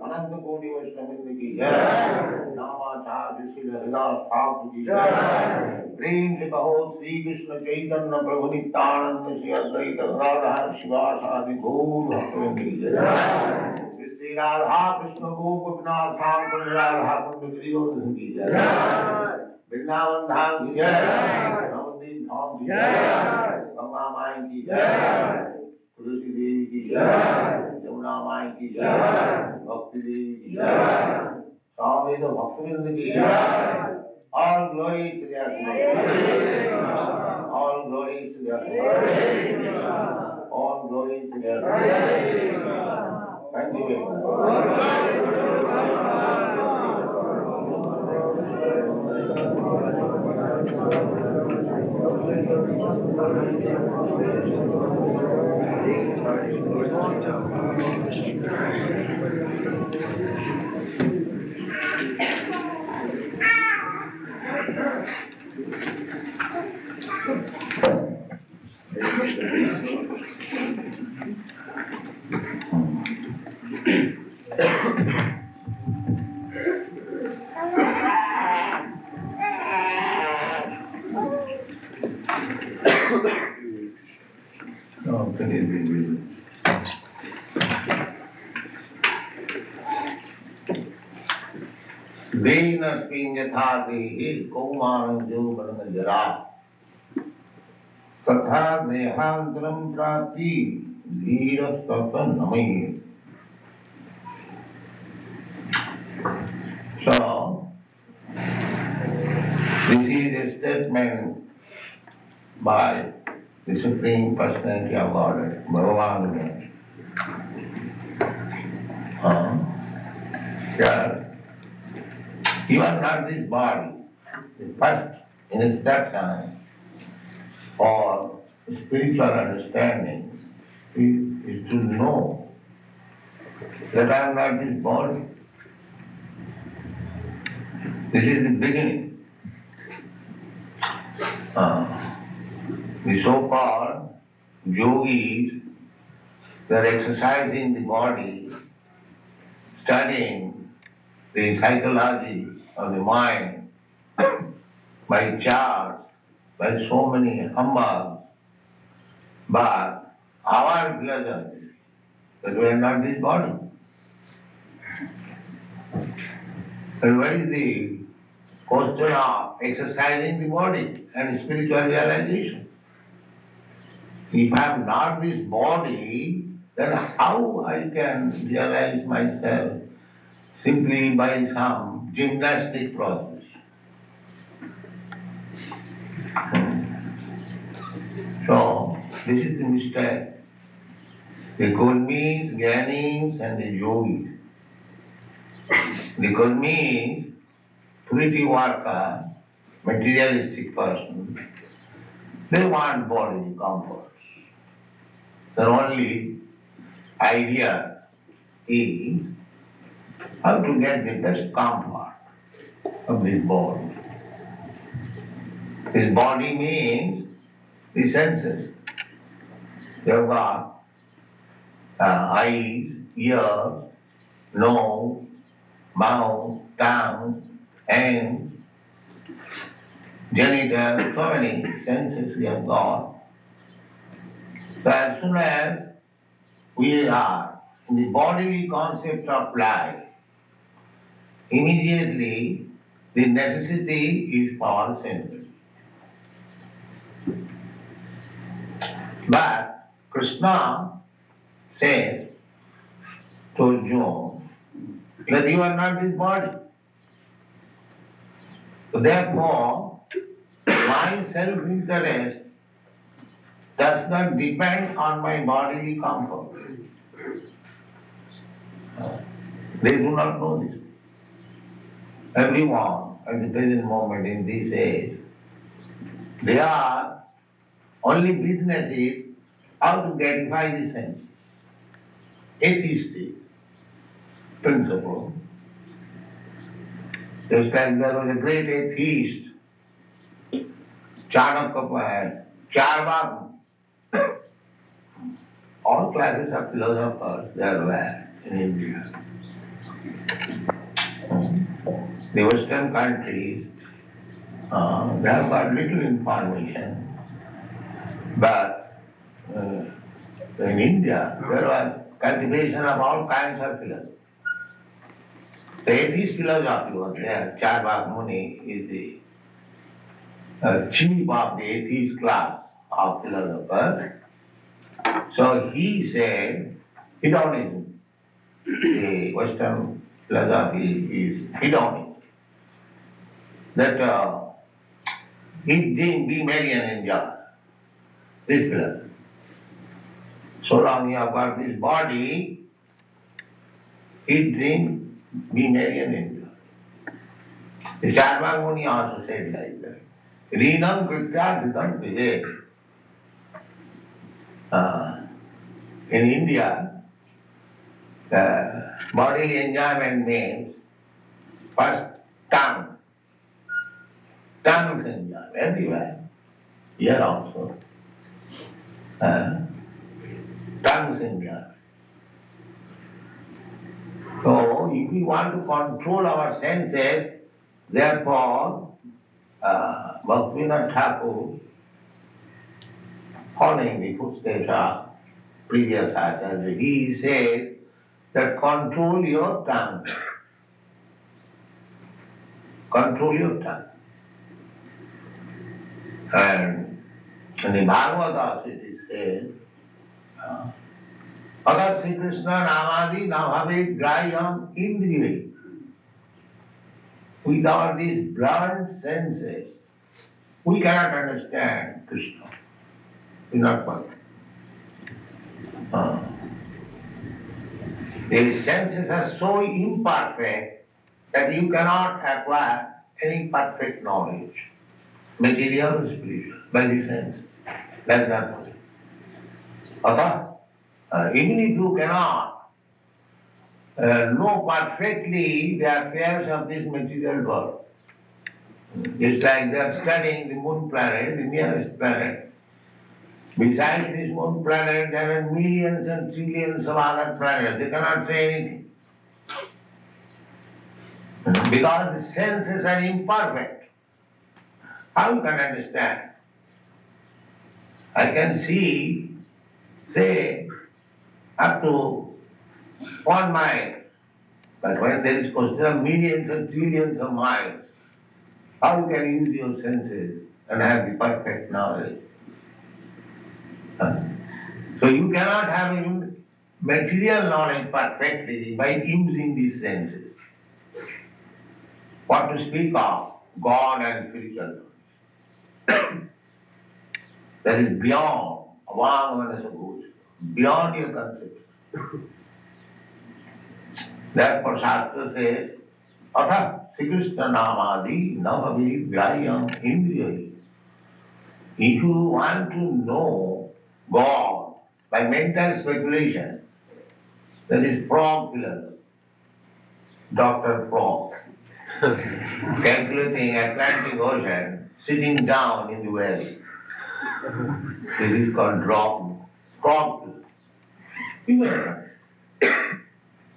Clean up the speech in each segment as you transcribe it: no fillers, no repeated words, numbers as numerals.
अनंत कोटि वैष्णव की जय, नामाचार्य श्री हरिदास ठाकुर की जय, प्रेम से कहो श्री कृष्ण चैतन्य प्रभु नित्यानंद श्री अद्वैत गदाधर शिवासादि गौर भक्तवृंद की जय, श्री राधा कृष्ण गोपीनाथ ठाकुर राधा कुंड गिरिवर्धन की जय, वृंदावन धाम की जय, नवदीप धाम की जय, गंगा माई की जय, तुलसी देवी की जय, यमुना माई की जय, भक्ति देवी की जय, स्वामी तो भक्तवृंद की जय, all glory to their glory, all glory to their glory, all glory to their glory. Thank you very much. yatha dehe kaumaram jara, tatha dehantara-praptir dhiras tatha namai. So, this is a statement by the Supreme Personality of Godhead, Bhagavad-gita. You are not this body. The first instruction for spiritual understanding is to know that I am not this body. This is the beginning. The so-called yogis, they are exercising the body, studying the psychology of the mind by charts, by so many humbugs, but our pleasure is that we are not this body. And what is the question of exercising the body and spiritual realization? If I am not this body, then how I can realize myself simply by some gymnastic process? So, this is the mistake. The Gurmis, Gyanis and the Yogis. The Gurmis, pretty worker, materialistic person, they want bodily comforts. Their only idea is how to get the best comfort of this body. This body means the senses. They have got eyes, ears, nose, mouth, tongue, hands, genitals, so many senses we have got. So as soon as we are in the bodily concept of life, immediately the necessity is for senses. But Krishna says to Arjuna that you are not this body. So therefore, my self-interest does not depend on my bodily comfort. They do not know this. Everyone at the present moment in this age, their only business is how to gratify the senses. Atheistic principle. Just like there was a great atheist, Charvak, all classes of philosophers, they are there in India. The Western countries, they have got little information, but in India there was cultivation of all kinds of philosophy. The atheist philosophy was there. Charvak Muni is the chief of the atheist class of philosophers. So he said, hedonism, the Western philosophy is hedonism. That eat, drink, be merry and enjoy. This philosophy. So long you have got this body, eat, drink, be merry and enjoy. The Charvak Muni also said like that. Rinam kritya dhritam dehe. In India, bodily enjoyment means first tongue. Tongues enjoy everywhere. Here also. Tongues enjoy. So if we want to control our senses, therefore Bhaktivinoda Thakur, following the footsteps of previous acharyas, he says that control your tongue. Control your tongue. And in the Bhagavad-gita it is said, Agar Sri Krishna namadi nabhave grayam indriyai. Without these blunt senses, we cannot understand Krishna. We not possible. The senses are so imperfect that you cannot acquire any perfect knowledge, material or spiritual, by the sense. That's not possible. Even if you cannot know perfectly the affairs of this material world, it's like they are studying the moon planet, the nearest planet. Besides this moon planet, there are millions and trillions of other planets. They cannot say anything. Because the senses are imperfect. How you can understand? I can see, say, up to 1 mile. But when there is question of millions and trillions of miles, how you can use your senses and have the perfect knowledge? So you cannot have material knowledge perfectly by using these senses. What to speak of God and spiritual knowledge? That is beyond beyond your conception. Therefore Shastra says, Atha Sri Krishna namadi navavi grayam indriyai. If you want to know God by mental speculation, that is frog philosophy. Dr. Frog, calculating Atlantic Ocean, sitting down in the well. This is called frog philosophy.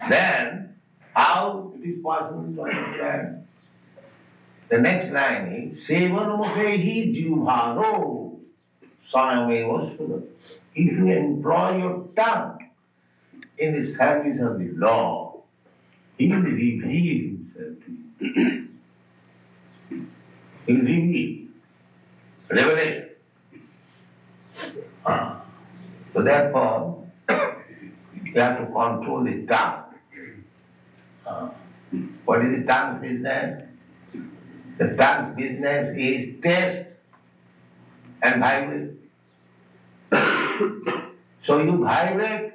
Then, how it is possible to understand? The next line is, Sevanamukhehi jivharo sanameva sudha. If you employ your tongue in the service of the law, he will reveal himself to you. He will reveal. Revelation. So therefore, you have to control the tongue. What is the tongue's business? The tongue's business is taste and vibrate. So you vibrate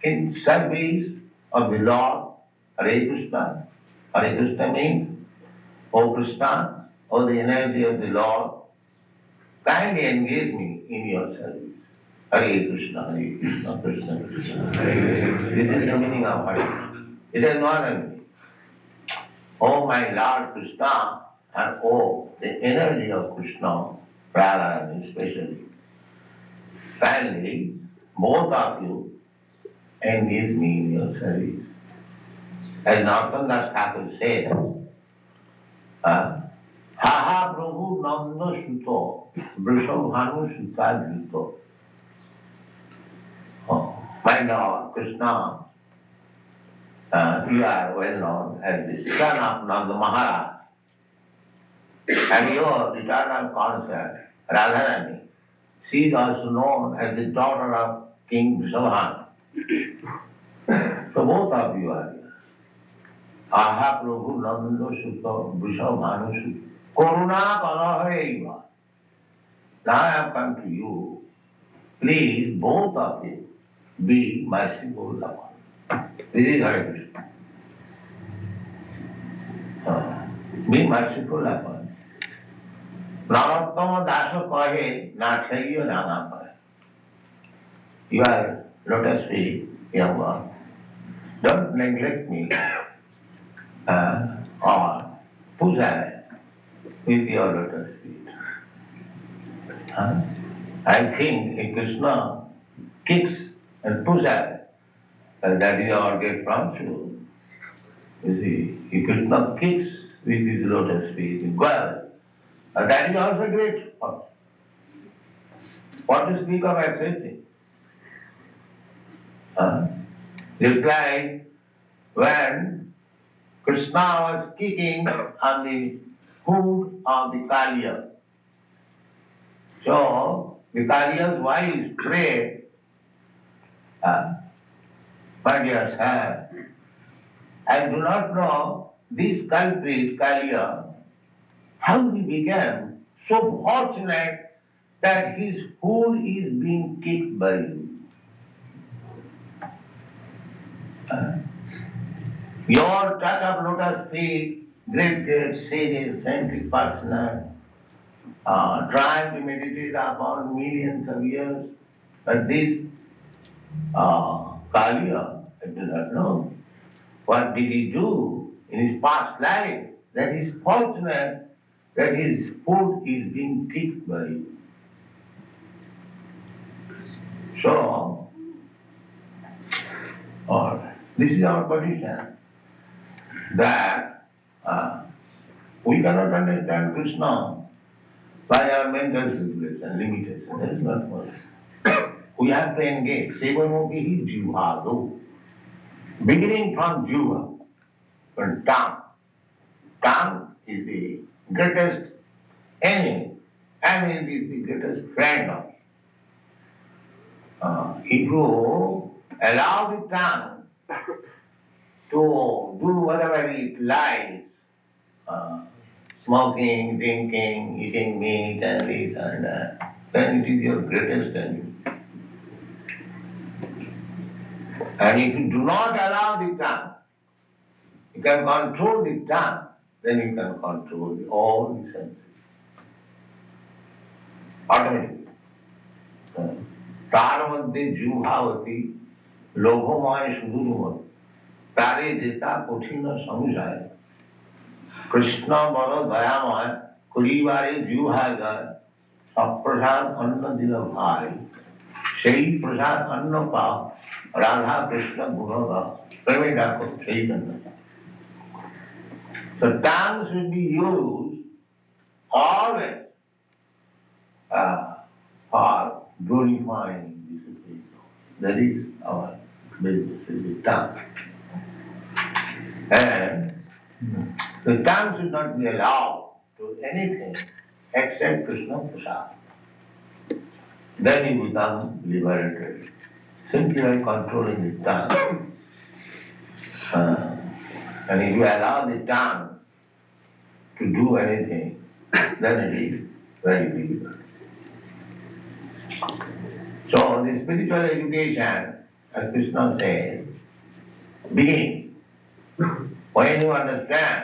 in service of the Lord, Hare Krishna. Hare Krishna means, O Krishna, O the energy of the Lord, kindly engage me in your service. Hare Krishna, Hare Krishna, Krishna Krishna, Hare Hare. This is the meaning of Hare. It has no other meaning. O my Lord Krishna, and O the energy of Krishna, Radha especially. Finally, both of you engage me in your service. As Narottam Thakur said, Ha ha Prabhu Nanda Suto, Vrishabhanu Sutta Juto. My Lord Krishna, you are well known as the son of Nanda Maharaj, and your eternal consort, Radharani, she is also known as the daughter of King Vrishabhanu. So both of you are here. Aha Prabhu Nanda Sutta Vrishabhanu Sutta. Karuna Kalahaiva. Now I have come to you. Please, both of you, be merciful upon. This is Hare Krishna. Be merciful upon. Narottama Dasa kahe, na chaiya na paye. You are lotus feet, young one. Don't neglect me or puja with your lotus feet. I think if Krishna kicks and puja, that is our get from you. You see, if Krishna kicks with his lotus feet, well, that is also great. What to speak of accepting? Just like when Krishna was kicking on the hood of the Kaliya. So the Kaliya's wife prayed, my dear sir, I do not know this culprit Kaliya, how he became so fortunate that his hood is being kicked by you. Your touch of lotus feet, great sages, saintly personal, trying to meditate upon millions of years, but this Kaliya, I do not know. What did he do in his past life that is fortunate that his food is being kicked by you? So, this is our position, that we cannot understand Krishna by our mental regulation, limitation. That is not possible. We have to engage. Sevanokihi jivhado. Beginning from jiva, from tongue. Tongue is the greatest enemy, and it is the greatest friend of you. If you allow the tongue to do whatever it likes, smoking, drinking, eating meat and this and that, then it is your greatest enemy. And if you do not allow the tongue, you can control the tongue, then you can control all the senses. Automatically. তার মধ্যে জুহাবতী লোভময় সুদূরময় তারে যেতা কঠিন সংশয় কৃষ্ণ বড় দয়াময় করিবারে জুহা যায় সপ্রসাদ অন্ন দিল ভাই সেই প্রসাদ অন্ন পাও রাধা কৃষ্ণ গুণগাও প্রেমে ডাকো সেই জন্য So tongue should be used always for glorifying the Supreme Lord. That is our business, is the tongue. And the tongue should not be allowed to anything except Krishna Prasad. Then you become liberated. Simply by controlling the tongue. And if you allow the tongue to do anything, then it is very difficult. So the spiritual education, as Krishna says, begins when you understand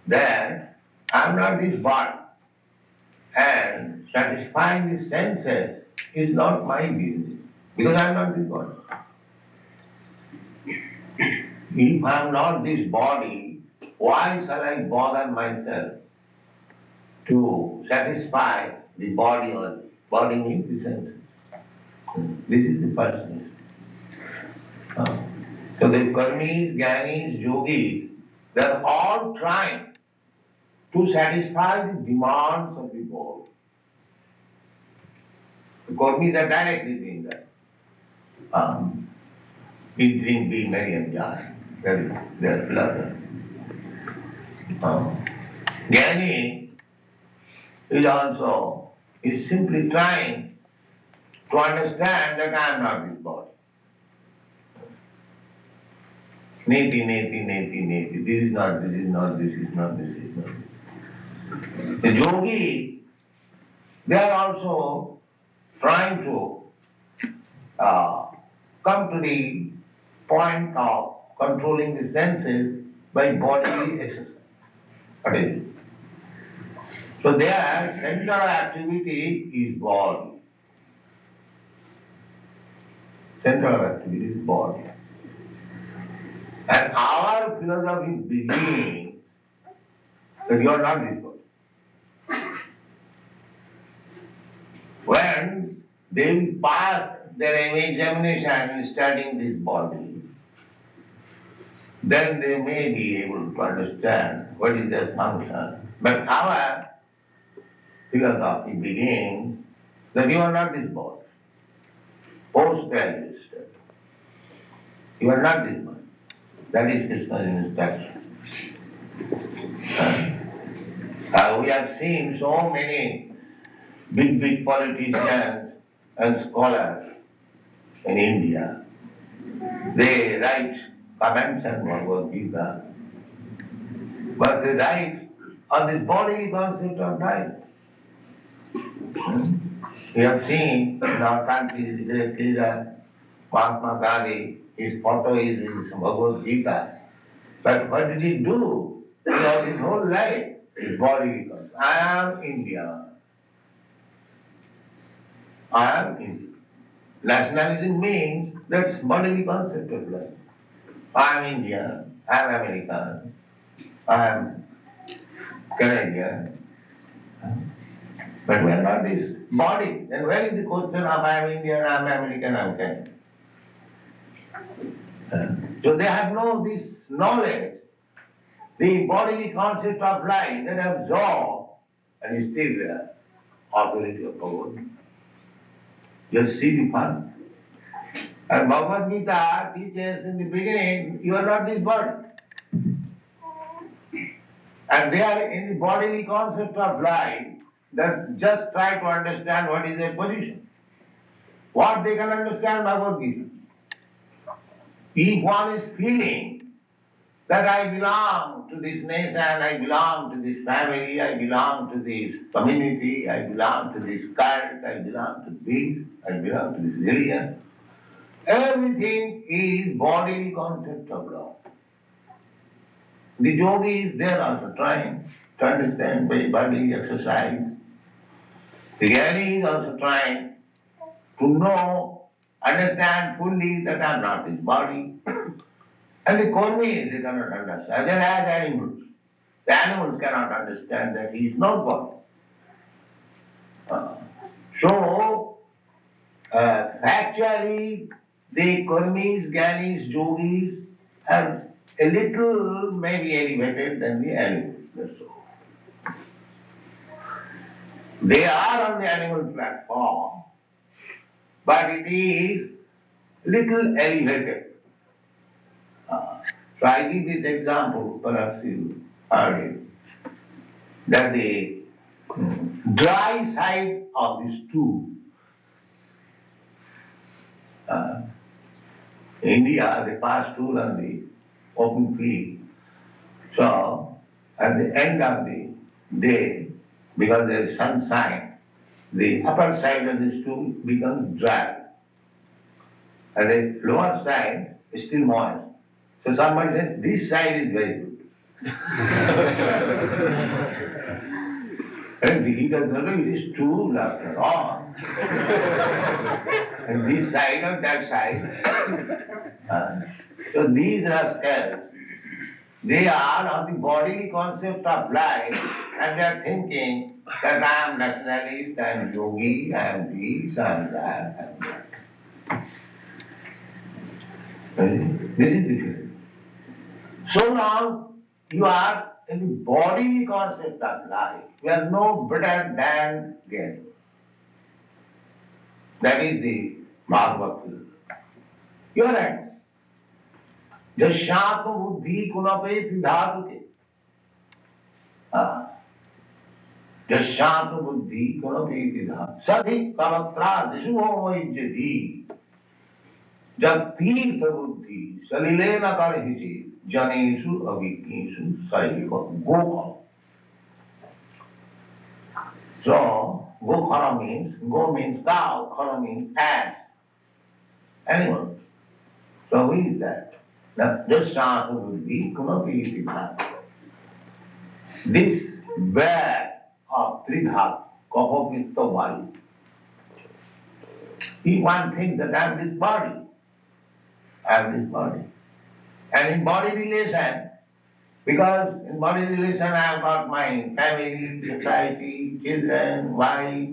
that I am not this body and satisfying the senses is not my business because I am not this body. If I am not this body, why shall I bother myself to satisfy the body only? Body means the senses. This is the first thing. So the karmis, jnanis, yogis, they are all trying to satisfy the demands of the world. The karmis are directly doing that. Eat, drink, be merry and jolly. They are pleasant. Jnani is simply trying to understand that I am not this body. Neti, neti, neti, neti. This is not, this is not, this is not, this is not. The yogi, they are also trying to come to the point of controlling the senses by bodily exercise. What is it? So their center of activity is body. Center of activity is body. And our philosophy begins that you are not this body. When they will pass their examination in studying this body, then they may be able to understand what is their function. But our philosophy begins that you are not this body. Post-graduate study. You are not this body. That is Krishna's instruction. We have seen so many big politicians and scholars in India. They write comments on Bhagavad-gita, but they write on this bodily concept of life. We have seen in our country, the great leader, Mahatma Gandhi, his photo is in Bhagavad-gita. But what did he do? Throughout his whole life, his bodily concept. I am India. I am India. Nationalism means that's bodily concept of life. I am Indian, I am American, I am Canadian. But we are not this body. Then where is the question of I am Indian, I am American, I am Canadian? So they have no this knowledge, the bodily concept of life that absorbed and is still there, authority of Bhagavad. Just see the fun. And Bhagavad-gita teaches in the beginning, you are not this body. And they are in the bodily concept of life that just try to understand what is their position. What they can understand Bhagavad-gita. If one is feeling that I belong to this nation, I belong to this family, I belong to this community, I belong to this cult, I belong to this, I belong to this religion, everything is bodily concept of love. The yogis, they are also trying to understand by bodily exercise. The jnani is also trying to know, understand fully that I am not this body. And the karmis, they cannot understand. They are as animals. The animals cannot understand that he is not body. Actually, the karmis, jnanis, yogis are a little maybe elevated than the animals. That's all. They are on the animal platform, but it is little elevated. So I give this example, perhaps you heard it, that the dry side of the stool. India, they pass stool on the open field. So at the end of the day, because there is sunshine, the upper side of the stool becomes dry. And the lower side is still moist. So somebody says, this side is very good. And he does not know it is stool after all. And this side or that side. So these rascals, they are on the bodily concept of life and they are thinking that I am nationalist, I am yogi, I am this, I am that. This is the feeling. So long you are in the bodily concept of life, you are no better than the animal. That is the Bhagavad-gita. You are right. Jashyatma buddhi kunapeti dhatuke. Jashyatma buddhi kunapeti dhatuke. Sadhi tatra dishuho yajati. Jab tirtha buddhi salilena karhichi janeshu avikneshu saiva gokha. So, gokhara means, go means cow, khara means ass, animal. So who is that? Jashyatma buddhi kunapeti dhatuke. This bag of dhiras, kapha, pitta, vayu. One thinks that I am this body. I am this body. And in body relation, because in body relation I have got my family, society, children, wife,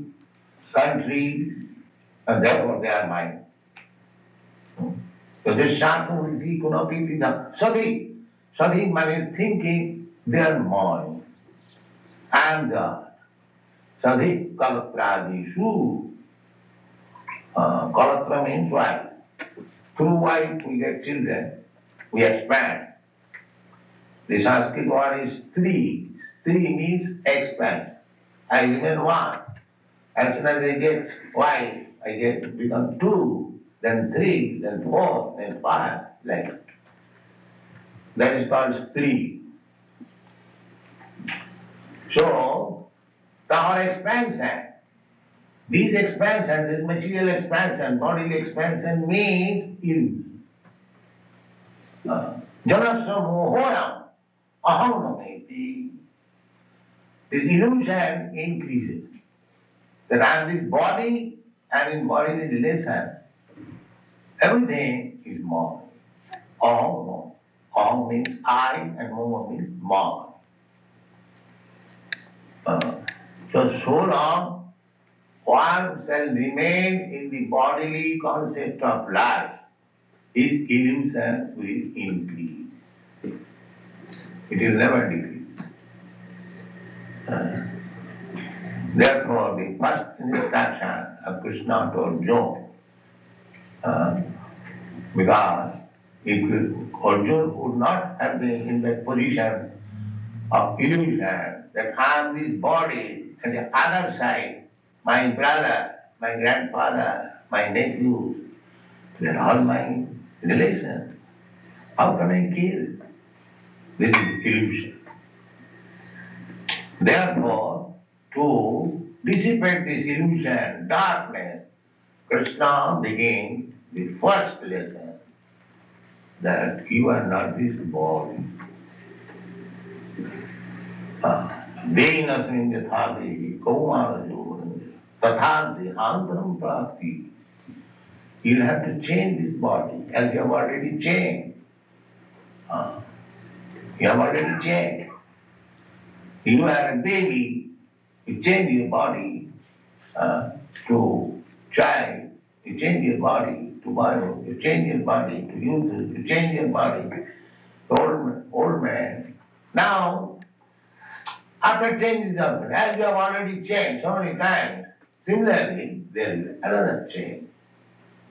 country, and therefore they are mine. So this Shastra Vidhi Kunapiti Sati. Sati means thinking they are mine. I am God. Sati Kalatrādishu. Kalatra means wife. Through wife we get children, we expand. The Sanskrit word is three. Three means expand. I remain one. As soon as I get wife, I become two, then three, then four, then five, like that. That is called three. So, our expansion, these expansions, this material expansion, bodily expansion means illusion. Janasya mohoyam aham nameti. This illusion increases. That I am this body and in bodily relation, everything is mine. Aham. Aham means I and mama means mine. So long one shall remain in the bodily concept of life, his illusion will increase. It will never decrease. Therefore, the first instruction of Krishna to Arjuna, because if Arjuna would not have been in that position of illusion, that I am this body, and the other side, my brother, my grandfather, my nephews, they are all my relations. How can I kill? This is illusion. Therefore, to dissipate this illusion, darkness, Krishna begins the first lesson that you are not this body. Asmin yatha dehe, kaumaram, tatha dehantara-praptir. You'll have to change this body as you have already changed. You have already changed. You are a baby, you change your body to child, you change your body to boyhood, you change your body to youth, you change your body to old man. Now, after changing the body, as you have already changed so many times, similarly, there is another change.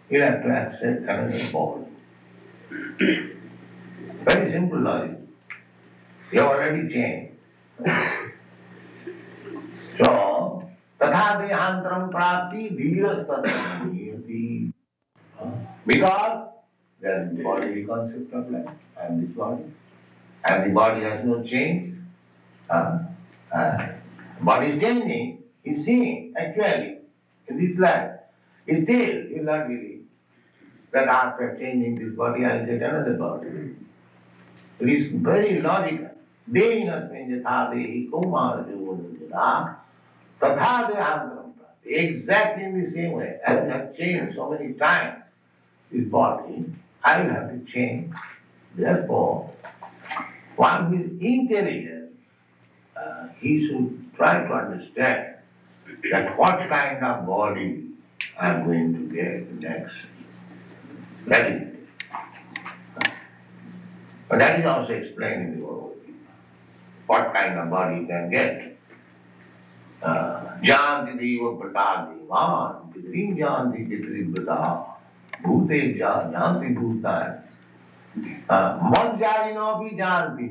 You have to accept another body. Very simple logic. You have already changed. So, tatha dehantara-praptir dhiras tatra muhyati. Because there is the bodily concept of life, and this body. And the body has no change. Body is changing, he's seeing actually in this life. Still, he will not believe that after changing this body, I will get another body. It is very logical. Dehino yatha dehe, kaumaram, tatha dehantara-praptir. Exactly in the same way, as I have changed so many times this body, I will have to change. Therefore, one who is intelligent, he should try to understand that what kind of body I am going to get next. That is it. But that is also explained in the Bhagavad-gita. What kind of body you can get. Janti deva pratadevan, pitrim janti pitrim prata, bhute janti bhutan. Manjari bhi janti.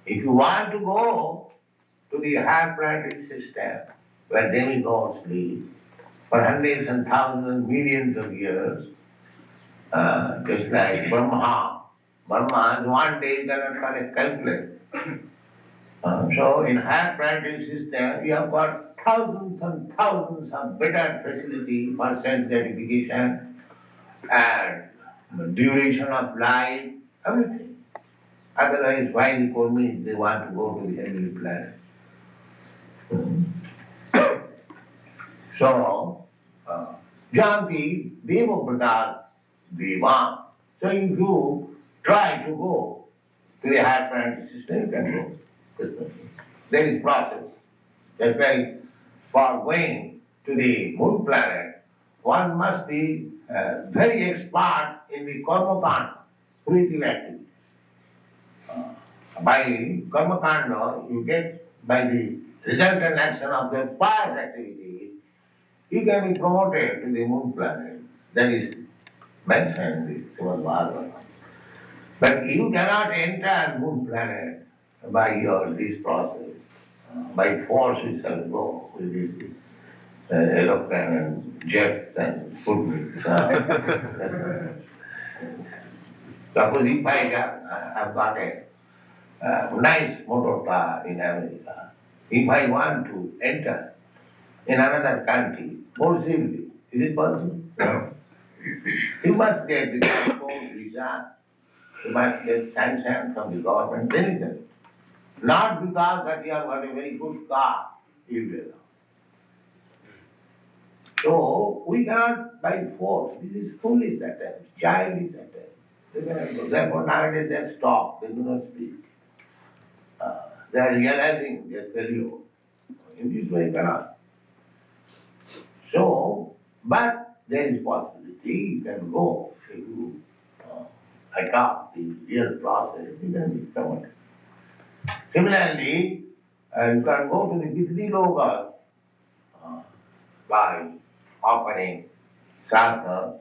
If you want to go to the higher planetary system, where demigods live, for hundreds and thousands, millions of years, just like Brahma. Brahma in one day cannot calculate. So in higher planetary system, you have got thousands and thousands of better facility for sense gratification and duration of life, everything. Otherwise, why the Kurmis, they want to go to the heavenly planet? So, Janti Deva Pradar Deva. So if you try to go to the higher planetary system, you can go. There is process. Just like for going to the moon planet, one must be very expert in the karma creative activity. By karma kanda, you get by the resultant action of the past activity, you can be promoted to the moon planet. That is mentioned in the Srimad Bhagavatam. But you cannot enter moon planet by this process. By force you shall go with this aeroplane and jets and food. Suppose if I have got a nice motor car in America, if I want to enter in another country more safely, is it possible? No. You must get the passport, visa, you must get sanction from the government, then you can. Not because that you have got a very good car, you will. So we cannot by force. This is foolish attempt, childish attempt. They cannot go. Therefore nowadays they stop, they do not speak. They are realizing their failure. In this way cannot. So, but there is possibility you can go if you adopt the real process, you can be promoted. Similarly, you can go to the Pitri Loka by offering Shraddha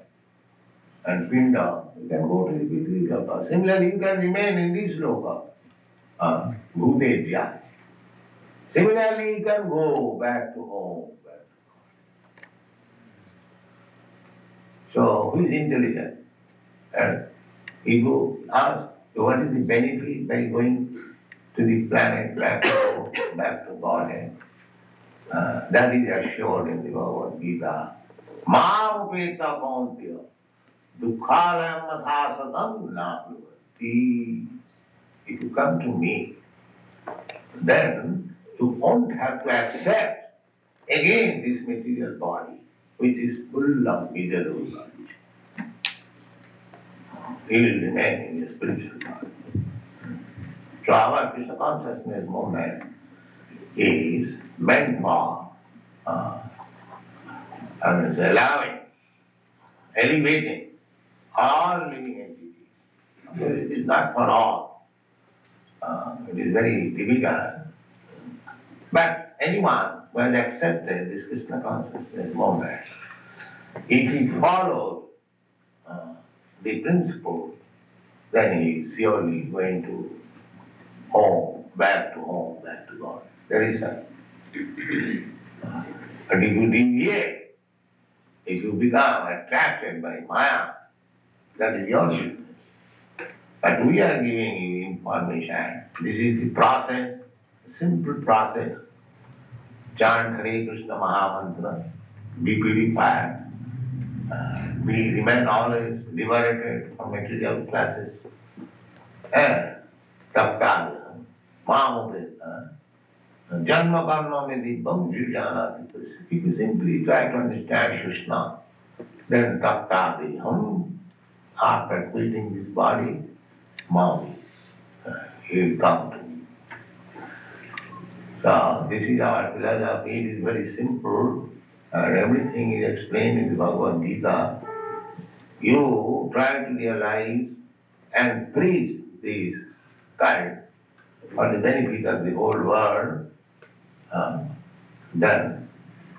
and Pinda. You can go to the Pitri Loka. Similarly, you can remain in this Loka, Bhutejya. Similarly, you can go back to home. So, who is intelligent? And he go ask, what is the benefit by going to the planet, back to Godhead? That is assured in the Bhagavad-gita. Mam upeta kauntya dukkhalayam asasadam nāpivati. If you come to me, then you won't have to accept again this material body, which is full of miserable knowledge. He will remain in the spiritual body. So our Krishna consciousness movement is meant for allowing, elevating all living entities. It is not for all. It is very difficult. But anyone who has accepted this Krishna consciousness movement, if he follows the principle, then he is surely going to home, back to God. There is a. But if you deviate, if you become attracted by Maya, that is your business. But we are giving you information. This is the process, simple process. Chant Hare Krishna Mahamantra, be purified. We remain always liberated from material classes. And tatra, mamupeta, janma karma medipam jujana. If you simply try to understand Krishna, then tatra deham, after quitting this body, Mom, he will come to me. So this is our philosophy. It is very simple, and everything is explained in the Bhagavad-gita. you try to realize and preach this kind for the benefit of the whole world, then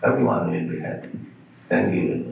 everyone will be happy. Thank you.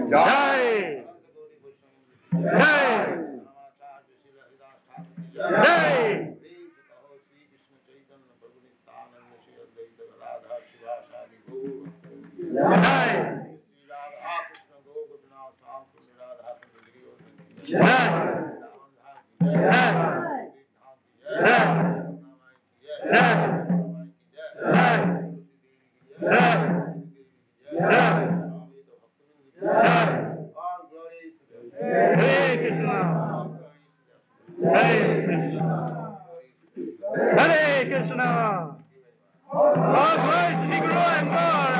Jai! Jai! Jai! Hare Krishna! All glory to Guru and God!